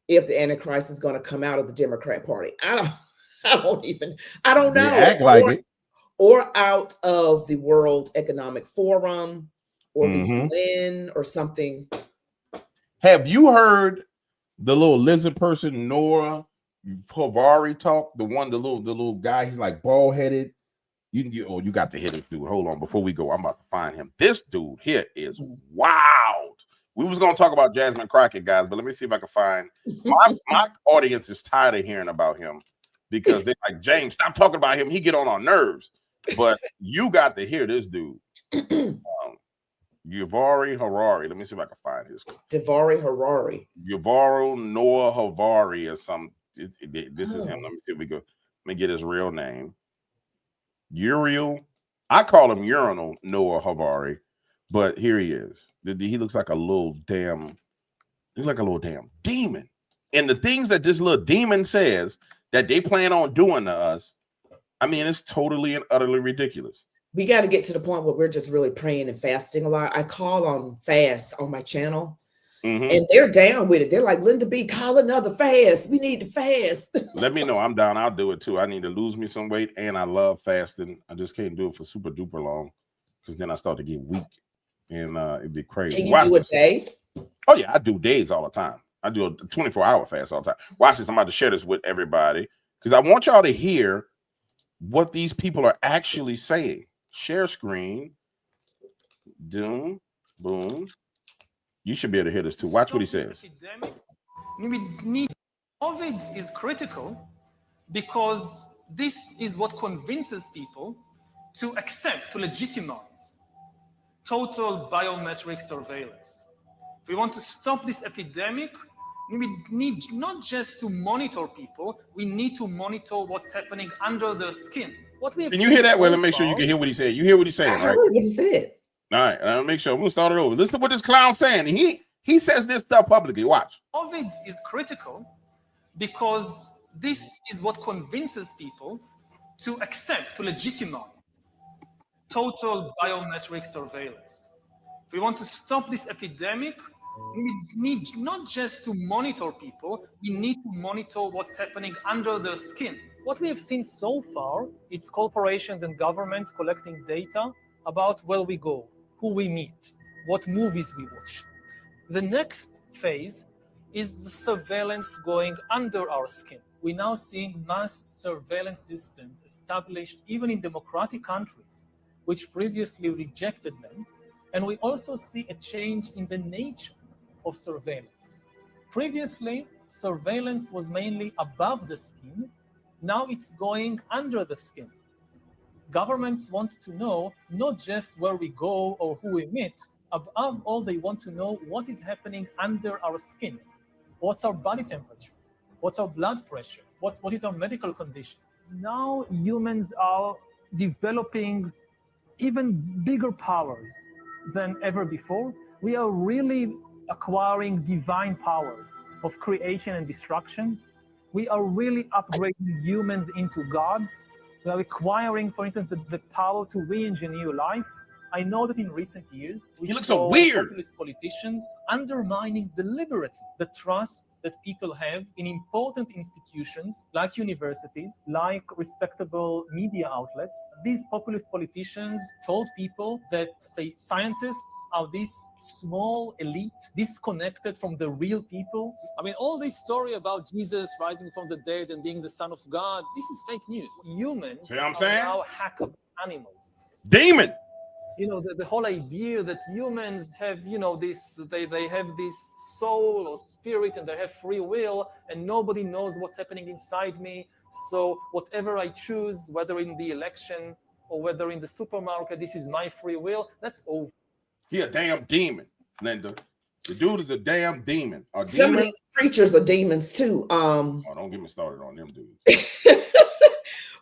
if the Antichrist is going to come out of the Democrat Party. I don't know. They act like it. Or out of the World Economic Forum or the UN or something. Have you heard the little lizard person, Noah Havari, talk? The little guy, he's like bald headed. You got to hit it, dude. Hold on, before we go, I'm about to find him. This dude here is wild. We was gonna talk about Jasmine Crockett, guys, but let me see if I can find my audience is tired of hearing about him because they're like, James, stop talking about him. He get on our nerves. But you got to hear this dude. Yuvari Harari. Let me see if I can find his. Davari Harari. Yuvaru Noah Havari or some. This is him. Let me see if we go. Let me get his real name. Uriel. I call him Urinal Noah Havari, but here he is. He looks like a little damn. He's like a little damn demon. And the things that this little demon says that they plan on doing to us, I mean, it's totally and utterly ridiculous. We got to get to the point where we're just really praying and fasting a lot. I call on fast on my channel, and they're down with it. They're like, Linda B, call another fast. We need to fast. Let me know. I'm down. I'll do it too. I need to lose me some weight, and I love fasting. I just can't do it for super duper long because then I start to get weak, and it'd be crazy. Can you do a day? Oh yeah, I do days all the time. I do a 24-hour fast all the time. Watch this. I'm about to share this with everybody because I want y'all to hear what these people are actually saying. Share screen. Doom. Boom. You should be able to hear this too. Watch what he says. COVID is critical because this is what convinces people to accept, to legitimize total biometric surveillance. If we want to stop this epidemic, we need not just to monitor people, we need to monitor what's happening under their skin. What we have. Can you hear that? Well, let me make sure you can hear what he said. You hear what he's saying, right? I heard what he said. All right, I'll make sure. We'll start it over. Listen to what this clown's saying. He says this stuff publicly. Watch. COVID is critical because this is what convinces people to accept, to legitimize total biometric surveillance. If we want to stop this epidemic, we need not just to monitor people, we need to monitor what's happening under their skin. What we have seen so far, it's corporations and governments collecting data about where we go, who we meet, what movies we watch. The next phase is the surveillance going under our skin. We're now seeing mass surveillance systems established even in democratic countries, which previously rejected them. And we also see a change in the nature of surveillance. Previously, surveillance was mainly above the skin. Now it's going under the skin. Governments want to know not just where we go or who we meet. Above all, they want to know what is happening under our skin. What's our body temperature? What's our blood pressure? What is our medical condition? Now humans are developing even bigger powers than ever before. We are really acquiring divine powers of creation and destruction. We are really upgrading humans into gods. We are acquiring, for instance, the power to re-engineer life. I know that in recent years, we saw populist politicians undermining deliberately the trust that people have in important institutions like universities, like respectable media outlets. These populist politicians told people that, say, scientists are this small elite, disconnected from the real people. I mean, all this story about Jesus rising from the dead and being the Son of God, this is fake news. Humans are now hackable animals. Demon! You know, the whole idea that humans have, you know, this, they have this soul or spirit and they have free will and nobody knows what's happening inside me. So whatever I choose, whether in the election or whether in the supermarket, this is my free will, that's over. He a damn demon, Linda. The dude is a damn demon. A Some demon. of these preachers are demons too. Oh, don't get me started on them dudes.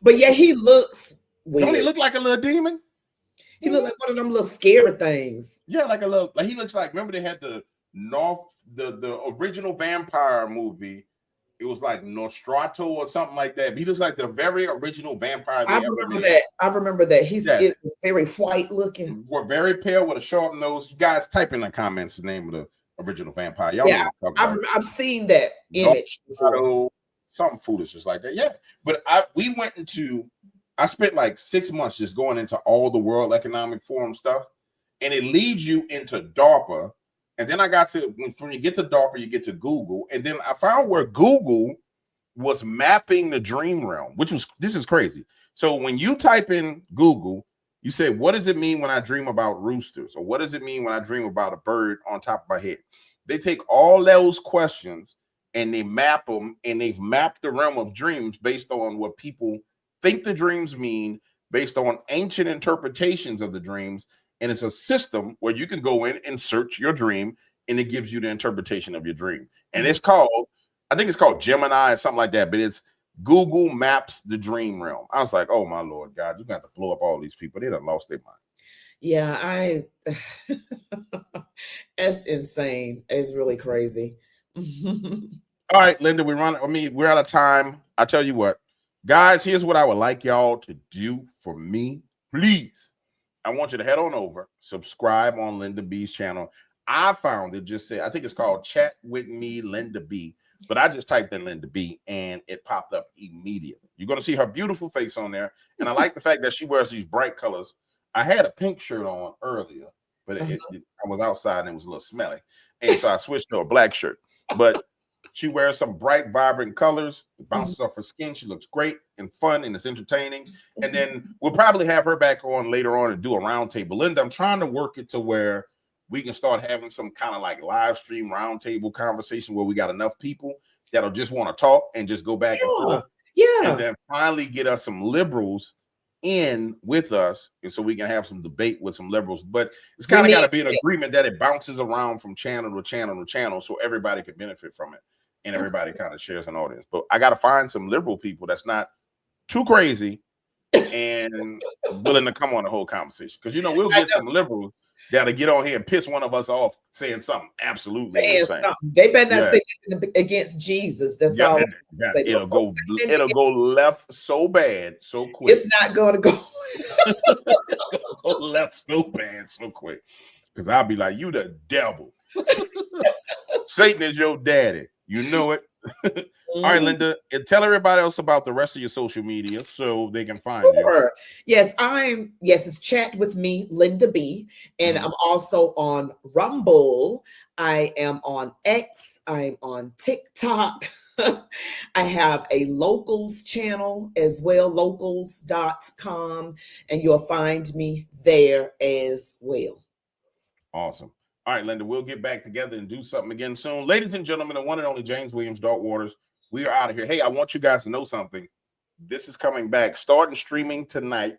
But yeah, he looks weird. Don't he look like a little demon? He looked like one of them little scary things. Yeah, like a little. Like he looks like. Remember they had the original vampire movie. It was like Nostrato or something like that. But he looks like the very original vampire. I remember that. It was very white looking. We're very pale with a sharp nose. You guys type in the comments the name of the original vampire. Y'all know I've seen that image before. Something foolish just like that. Yeah. But I spent like 6 months just going into all the World Economic Forum stuff, and it leads you into DARPA. And then I got to, when you get to DARPA, you get to Google. And then I found where Google was mapping the dream realm, this is crazy. So when you type in Google, you say, what does it mean when I dream about roosters? Or what does it mean when I dream about a bird on top of my head? They take all those questions and they map them, and they've mapped the realm of dreams based on what people think the dreams mean, based on ancient interpretations of the dreams. And it's a system where you can go in and search your dream, and it gives you the interpretation of your dream. And it's called, I think it's called Gemini or something like that, but it's Google Maps the Dream Realm. I was like, oh my Lord God, you're going to have to blow up all these people. They done lost their mind. Yeah, that's insane. It's really crazy. All right, Linda, we're out of time. I tell you what, guys, here's what I would like y'all to do for me. Please. I want you to head on over, subscribe on Linda B's channel. I found it just said, I think it's called Chat With Me, Linda B. But I just typed in Linda B and it popped up immediately. You're going to see her beautiful face on there. And I like the fact that she wears these bright colors. I had a pink shirt on earlier, but I was outside and it was a little smelly. And so I switched to a black shirt. But she wears some bright, vibrant colors. It bounces off her skin. She looks great and fun, and it's entertaining. And then we'll probably have her back on later on and do a roundtable. Linda, I'm trying to work it to where we can start having some kind of like live stream roundtable conversation where we got enough people that'll just want to talk and just go back and forth. Yeah. And then finally get us some liberals in with us, and so we can have some debate with some liberals. But it's kind of got to be an agreement that it bounces around from channel to channel to channel, so everybody can benefit from it, and everybody kind of shares an audience. But I got to find some liberal people that's not too crazy and willing to come on the whole conversation, because we'll get some liberals that'll get on here and piss one of us off saying something absolutely insane. They better not say anything against Jesus. That's all. It'll go left so bad so quick. It's not going to go. It'll go left so bad so quick, because I'll be like, you the devil. Satan is your daddy. You know it. All right, Linda, and tell everybody else about the rest of your social media so they can find you. Yes, it's Chat With Me, Linda B. And I'm also on Rumble. I am on X. I'm on TikTok. I have a locals channel as well, locals.com, and you'll find me there as well. Awesome. All right, Linda, we'll get back together and do something again soon. Ladies and gentlemen, the one and only James Williams, Dark Waters, we are out of here. Hey, I want you guys to know something. This is coming back, starting streaming tonight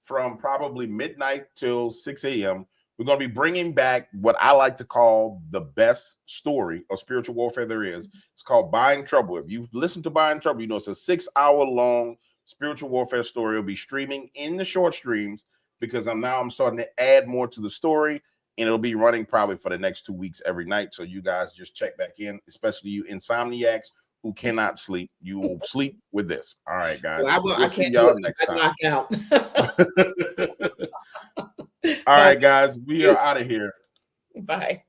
from probably midnight till 6 a.m. We're going to be bringing back what I like to call the best story of spiritual warfare there is. It's called Buying Trouble. If you've listened to Buying Trouble, it's a 6-hour-long spiritual warfare story. It'll be streaming in the short streams because I'm starting to add more to the story. And it'll be running probably for the next 2 weeks every night. So you guys just check back in, especially you insomniacs who cannot sleep. You will sleep with this. All right, guys. Well, I can't see y'all next time. All right, guys. We are out of here. Bye.